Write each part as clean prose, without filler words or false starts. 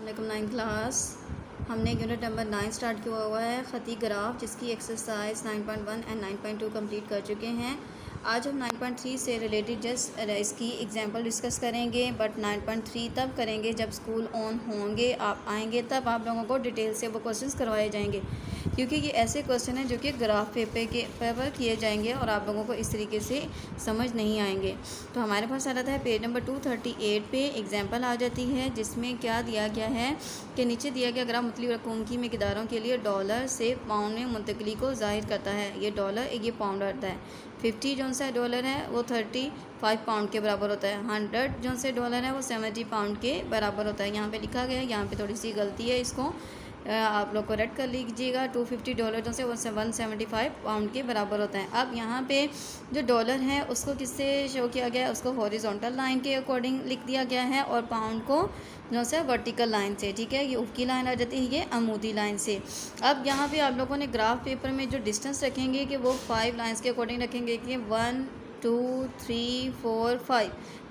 वालेकुम 9 क्लास। हमने unit number 9 start किया हुआ है ख़ती ग्राफ, जिसकी एक्सरसाइज 9.1 एंड 9.2 कंप्लीट कर चुके हैं। आज हम 9.3 से रिलेटेड जस्ट इसकी एग्जांपल डिस्कस करेंगे, बट 9.3 तब करेंगे जब स्कूल ऑन होंगे, आप आएंगे तब आप लोगों को डिटेल से वो क्वेश्चंस करवाए जाएंगे, क्योंकि ये ऐसे क्वेश्चन हैं जो कि ग्राफ पेपर किए जाएंगे और आप लोगों को इस तरीके से समझ नहीं आएंगे। तो हमारे पास आ जाता है पेज नंबर 238 पे एग्जांपल आ जाती है, जिसमें क्या दिया गया है कि नीचे दिया गया ग्राफ मुख्तलिफ रकूम की मकदारों के लिए डॉलर से पाउंड में मुंतकली को ज़ाहिर करता है। ये डॉलर ये पाउंड आता है। 50 जो सा डॉलर है वो 35 पाउंड के बराबर होता है। 100 जो से डॉलर है वो 70 पाउंड के बराबर होता है। यहाँ पे लिखा गया है, यहाँ पे थोड़ी सी गलती है, इसको आप लोग करेक्ट कर लीजिएगा। $250 जो से 175 पाउंड के बराबर होता है। अब यहाँ पे जो डॉलर है उसको किससे शो किया गया है, उसको हॉरिजॉन्टल लाइन के अकॉर्डिंग लिख दिया गया है, और पाउंड को जो से वर्टिकल लाइन से, ठीक है, ये ऊपरी लाइन आ जाती है, ये अमूदी लाइन से। अब यहाँ पे आप लोगों ने ग्राफ पेपर में जो डिस्टेंस रखेंगे कि वो 5 लाइन्स के अकॉर्डिंग रखेंगे कि 1 2 3 4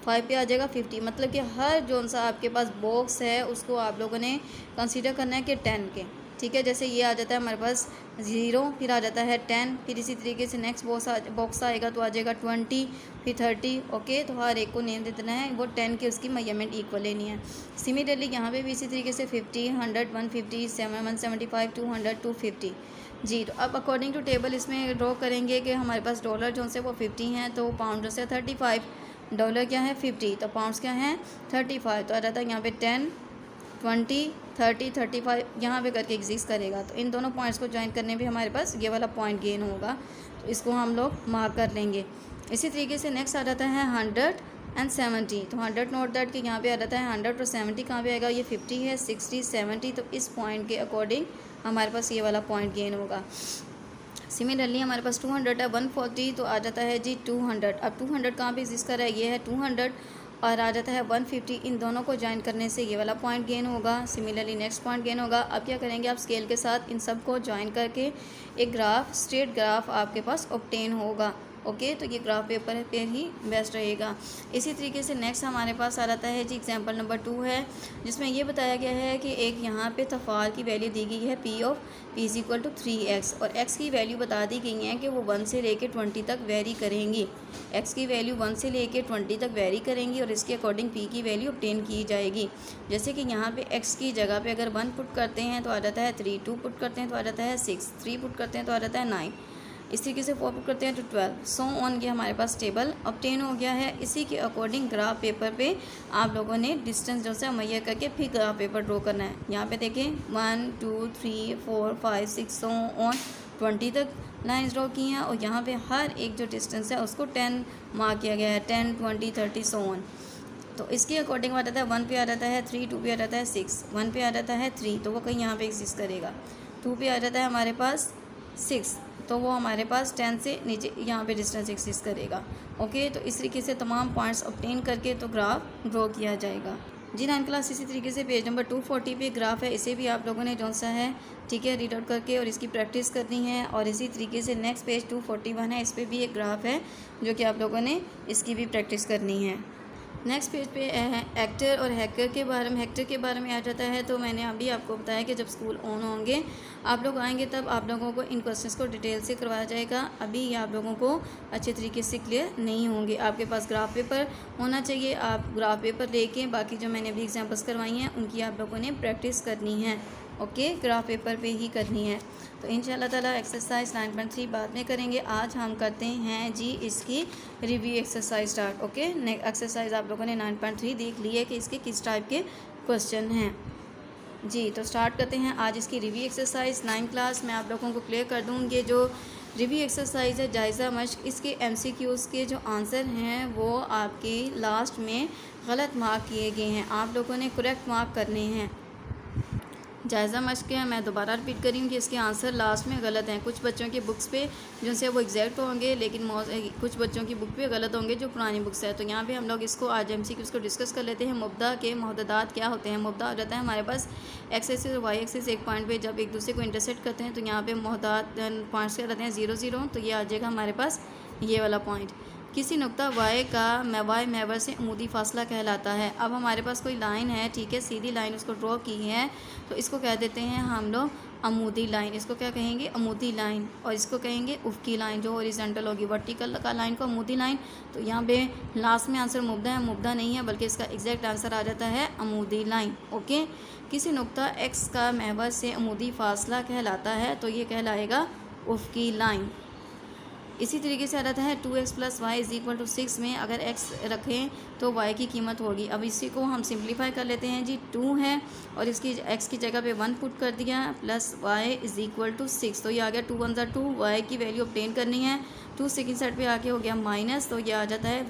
5 पे आ जाएगा 50। मतलब कि हर जोन सा आपके पास बॉक्स है उसको आप लोगों ने कंसीडर करना है कि 10 के, ठीक है। जैसे ये आ जाता है हमारे पास 0, फिर आ जाता है 10, फिर इसी तरीके से नेक्स्ट बॉक्स आएगा तो आ जाएगा 20, फिर 30। ओके, तो हर एक को नेम दे देना है, वो 10 के उसकी मेजरमेंट इक्वल लेनी है। सिमिलरली यहाँ पे भी इसी तरीके से 50, 100, 150, 175, 200, 250 जी। तो अब अकॉर्डिंग टू टेबल इसमें ड्रॉ करेंगे कि हमारे पास डॉलर जो से वो 50 हैं, तो पाउंड जो से 35, डॉलर क्या है 50, तो पाउंड्स क्या हैं 35। तो आ जाता है यहाँ पे 10, 20, 30, 35 यहाँ पे करके एग्जिस्ट करेगा। तो इन दोनों पॉइंट्स को ज्वाइन करने पे हमारे पास ये वाला पॉइंट गेन होगा, तो इसको हम लोग मार्क कर लेंगे। इसी तरीके से नेक्स्ट आ जाता है 100 एंड 70। तो 100 नोट दैट कि यहाँ पे आ जाता है 100 और 70 कहाँ पे आएगा, ये 50 है, 60, 70। तो इस पॉइंट के अकॉर्डिंग हमारे पास ये वाला पॉइंट गेन होगा। सिमिलरली हमारे पास 200 है, 140, तो आ जाता है जी 200। अब 200 कहाँ पे एग्जिस्ट कर रहा है, ये है 200, और आ जाता है 150। इन दोनों को ज्वाइन करने से ये वाला पॉइंट गेन होगा। सिमिलरली नेक्स्ट पॉइंट गेन होगा। अब क्या करेंगे, आप स्केल के साथ इन सब को ज्वाइन करके एक ग्राफ, स्ट्रेट ग्राफ आपके पास ऑब्टेन होगा। ओके, तो ये ग्राफ पेपर पे ही बेस्ट रहेगा। इसी तरीके से नेक्स्ट हमारे पास आ जाता है जी एग्जांपल नंबर 2 है, जिसमें ये बताया गया है कि एक यहाँ पे तफाल की वैल्यू दी गई है P of P is equal to 3x, और x की वैल्यू बता दी गई है कि वो 1 से लेके 20 तक वेरी करेंगी। x की वैल्यू 1 से लेके 20 तक वेरी करेंगी और इसके अकॉर्डिंग p की वैल्यू ऑब्टेन की जाएगी। जैसे कि यहाँ पे x की जगह पे अगर 1 पुट करते हैं तो आ जाता है 3, 2 पुट करते हैं तो आ जाता है 6, 3 पुट करते हैं तो आ जाता है 9, इस तरीके से 4 पुट करते हैं तो 12, सो ऑन। ये हमारे पास टेबल ऑब्टेन हो गया है। इसी के अकॉर्डिंग ग्राफ पेपर पे आप लोगों ने डिस्टेंस जो से मुहैया करके फिर ग्राफ पेपर ड्रॉ करना है। यहाँ पे देखें 1 2 3 4 5 6 सो ऑन 20 तक लाइन्स ड्रॉ की हैं, और यहाँ पे हर एक जो डिस्टेंस है उसको 10 मार्क किया गया है, 10 20 30 सो ऑन। तो इसके अकॉर्डिंग आ जाता है 1 पे आ जाता है 3, 2 पे आ जाता है 6, 1 पे आ जाता है 3, तो वो कहीं यहाँ पे एग्जिस्ट करेगा। 2 पे आ जाता है हमारे पास 6, तो वो हमारे पास 10 से नीचे यहाँ पे डिस्टेंस एग्जिस्ट करेगा। ओके, तो इस तरीके से तमाम पॉइंट्स ऑब्टेन करके तो ग्राफ ड्रॉ किया जाएगा जी। 9 क्लास इसी तरीके से पेज नंबर 240 पे ग्राफ है, इसे भी आप लोगों ने जो सा है, ठीक है, रीड आउट करके और इसकी प्रैक्टिस करनी है। और इसी तरीके से नेक्स्ट पेज 241 है, इस पर भी एक ग्राफ है जो कि आप लोगों ने इसकी भी प्रैक्टिस करनी है। नेक्स्ट पेज पे एक्टर और हैकर के बारे में, हेक्टर के बारे में आ जाता है। तो मैंने अभी आपको बताया कि जब स्कूल ऑन होंगे, आप लोग आएंगे, तब आप लोगों को इन क्वेश्चंस को डिटेल से करवाया जाएगा। अभी ये आप लोगों को अच्छे तरीके से क्लियर नहीं होंगे। आपके पास ग्राफ पेपर होना चाहिए, आप ग्राफ पेपर लेके बाकी जो मैंने अभी एग्जाम्पल्स करवाई हैं उनकी आप लोगों ने प्रैक्टिस करनी है। ओके, ग्राफ पेपर पे ही करनी है। तो इंशाल्लाह ताला एक्सरसाइज 9.3 बाद में करेंगे। आज हम करते हैं जी इसकी review exercise start. Okay, exercise आप लोगों ने 9.3 देख ली है कि इसके किस टाइप के क्वेश्चन हैं जी। तो स्टार्ट करते हैं आज इसकी रिव्यू एक्सरसाइज 9 क्लास। मैं आप लोगों को क्लियर कर दूँ, ये जो रिव्यू एक्सरसाइज है जायज़ा मश्क, इसके MCQs के जो आंसर हैं वो आपके लास्ट में गलत मार्क किए गए हैं, आप लोगों ने करेक्ट मार्क करने हैं। जायज़ा मश्क है, मैं दोबारा रिपीट करी हूँ कि इसके आंसर लास्ट में गलत हैं। कुछ बच्चों की बुक्स पे जो से वो एग्जैक्ट होंगे, लेकिन कुछ बच्चों की बुक पे गलत होंगे जो पुरानी बुक्स है। तो यहाँ पे हम लोग इसको आज MCQs को डिस्कस कर लेते हैं। मुब्दा के मुहद्ददात क्या होते हैं। मुब्दा हो जाता है हमारे पास एक्स एक्सिस और वाई एक्सिस एक पॉइंट पे जब एक दूसरे को इंटरसेक्ट करते हैं, तो यहाँ पे मुहद्ददात पॉइंट्स क्या रहते हैं 0 0, तो ये आ जाएगा हमारे पास ये वाला पॉइंट। किसी नुक्ता वाई का वाई महवर से अमूदी फासला कहलाता है। अब हमारे पास कोई लाइन है, ठीक है, सीधी लाइन उसको ड्रॉ की है, तो इसको कह देते हैं हम लोग अमूदी लाइन। इसको क्या कहेंगे? अमूदी लाइन। और इसको कहेंगे उफ़क़ी लाइन जो हॉरिजॉन्टल होगी। वर्टिकल का लाइन को अमूदी लाइन। तो यहाँ पे लास्ट में आंसर मुब्दा है, मुब्दा नहीं है, बल्कि इसका एग्जैक्ट आंसर आ जाता है अमूदी लाइन। ओके, किसी नुक्ता एक्स का महवर से अमूदी फासला कहलाता है, तो ये कहलाएगा उफ़क़ी लाइन। इसी तरीके से आ जाता है 2x + y = 6 में अगर x रखें तो y की कीमत होगी। अब इसी को हम सिंप्लीफाई कर लेते हैं जी। 2 है और इसकी x की जगह पे 1 पुट कर दिया प्लस y = 6। तो ये आ गया 2 × 1 = 2। y की वैल्यू ऑब्टेन करनी है। 2 सेकंड साइड पे आके हो गया माइनस, तो ये आ जाता है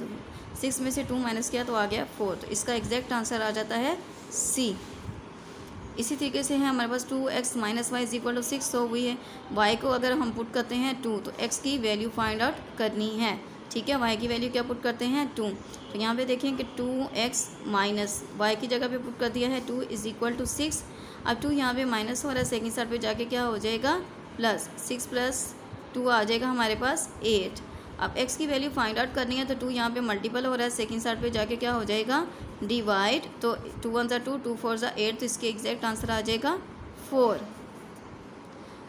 6 में से 2 माइनस किया तो आ गया 4। तो इसका एग्जैक्ट आंसर आ जाता है C। इसी तरीके से है हमारे पास 2x - y = 6। तो वही है y को अगर हम पुट करते हैं 2, तो x की वैल्यू फाइंड आउट करनी है, ठीक है। y की वैल्यू क्या पुट करते हैं? 2। तो यहाँ पे देखें कि 2x माइनस y की जगह पे पुट कर दिया है 2 = 6। अब 2 यहाँ पे माइनस हो रहा है, सेकंड साइड पे जाके क्या हो जाएगा? प्लस। 6 + 2 आ जाएगा हमारे पास 8। अब x की वैल्यू फाइंड आउट करनी है, तो 2 यहाँ पे मल्टीपल हो रहा है, सेकंड साइड पे जाके क्या हो जाएगा? डिवाइड। तो 2 × 1 = 2, 2 × 4 = 8। तो इसके एग्जैक्ट आंसर आ जाएगा 4।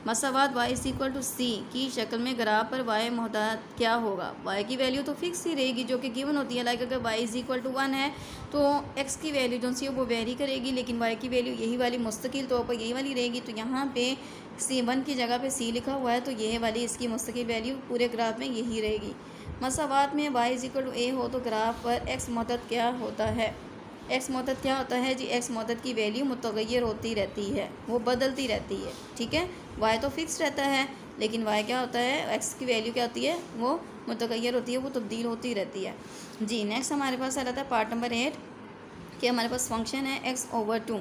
मसावात y = c की शक्ल में ग्राफ पर y मोहतात क्या होगा? y की वैल्यू तो फिक्स ही रहेगी जो कि गिवन होती है। लाइक अगर y = 1 है तो x की वैल्यू जो सी वो वेरी करेगी, लेकिन y की वैल्यू यही वाली मुस्तकिल तौर पर यही वाली रहेगी। तो यहाँ पे C1 की जगह पे C लिखा हुआ है, तो यह वाली इसकी मुस्तकिल वैल्यू पूरे ग्राफ में यही रहेगी। मसावात में y = a हो तो ग्राफ पर x मोहतात क्या होता है? एक्स मोहतत क्या होता है जी? एक्स मोहतत की वैल्यू मुतगय्यर होती रहती है, वो बदलती रहती है, ठीक है। वाई तो फिक्स रहता है, लेकिन वाई क्या होता है? एक्स की वैल्यू क्या होती है? वो मुतगय्यर होती है, वो तब्दील होती रहती है जी। नेक्स्ट हमारे पास आ जाता है पार्ट नंबर 8 कि हमारे पास फंक्शन है x/2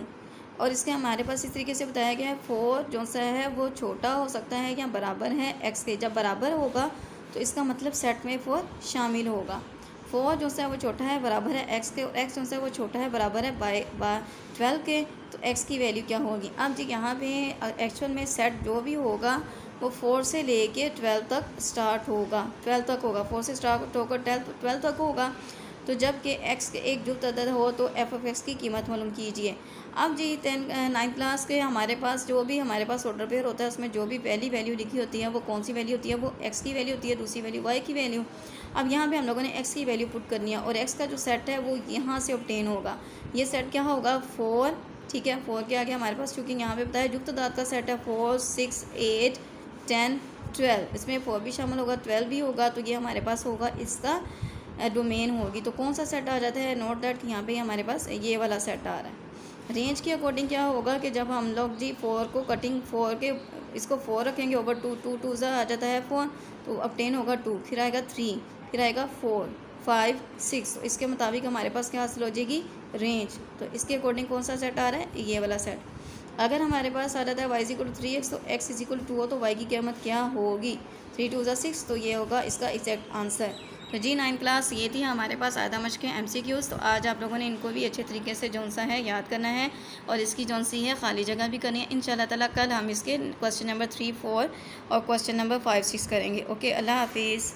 और इसके हमारे पास इस तरीके से बताया गया है 4 जो सा है वो छोटा हो सकता है या बराबर है x के। जब बराबर होगा तो इसका मतलब सेट में 4 शामिल होगा। 4 जो सा वो छोटा है बराबर है x के, और x जो सा वो छोटा है बराबर है बाय 12 के। तो x की वैल्यू क्या होगी? अब जी यहाँ पे एक्चुअल में सेट जो भी होगा वो 4 से लेके 12 तक स्टार्ट होगा, 12 तक होगा, 4 से स्टार्ट होकर 12 तक होगा। तो जब कि x के एक जुफ्त अदद हो तो f(x) की कीमत मालूम कीजिए। अब जी 9th क्लास के हमारे पास जो भी हमारे पास ऑर्डर पेयर होता है उसमें जो भी पहली वैल्यू लिखी होती है वो कौन सी वैल्यू होती है? वो x की वैल्यू होती है, दूसरी वैल्यू y की वैल्यू। अब यहाँ पे हम लोगों ने x की वैल्यू पुट करनी है और x का जो सेट है वो यहाँ से ऑब्टेन होगा। ये सेट क्या होगा? 4, ठीक है। 4 के आगे हमारे पास चूँकि यहाँ पे बताया जुफ्त अदद का सेट है 4, 6, 8, 10, 12। इसमें 4 भी शामिल होगा, 12 भी होगा। तो ये हमारे पास होगा इसका डोमेन होगी। तो कौन सा सेट आ जाता है? नोट दैट यहाँ पे हमारे पास ये वाला सेट आ रहा है। रेंज के अकॉर्डिंग क्या होगा कि जब हम लोग जी 4 को कटिंग 4 के इसको 4 रखेंगे ओवर 2, 2 2 आ जाता है 4, तो ऑब्टेन होगा 2, फिर आएगा 3, फिर आएगा 4, 5, 6। इसके मुताबिक हमारे पास क्या हासिल हो जाएगी? रेंज। तो इसके अकॉर्डिंग कौन सा सेट आ रहा है? ये वाला सेट। अगर हमारे पास आ जाता है y = 3x तो x = 2 हो तो y की कीमत क्या होगी? 3 2 = 6। तो ये होगा इसका एग्जैक्ट आंसर। तो जी 9th क्लास ये थी हमारे पास आयदा मश्क के MCQs। तो आज आप लोगों ने इनको भी अच्छे तरीके से जौन सा है याद करना है और इसकी जौन सी है खाली जगह भी करनी है। इंशाल्लाह ताला कल हम इसके क्वेश्चन नंबर 3, 4 और क्वेश्चन नंबर 5, 6 करेंगे। ओके, अल्लाह हाफिज़।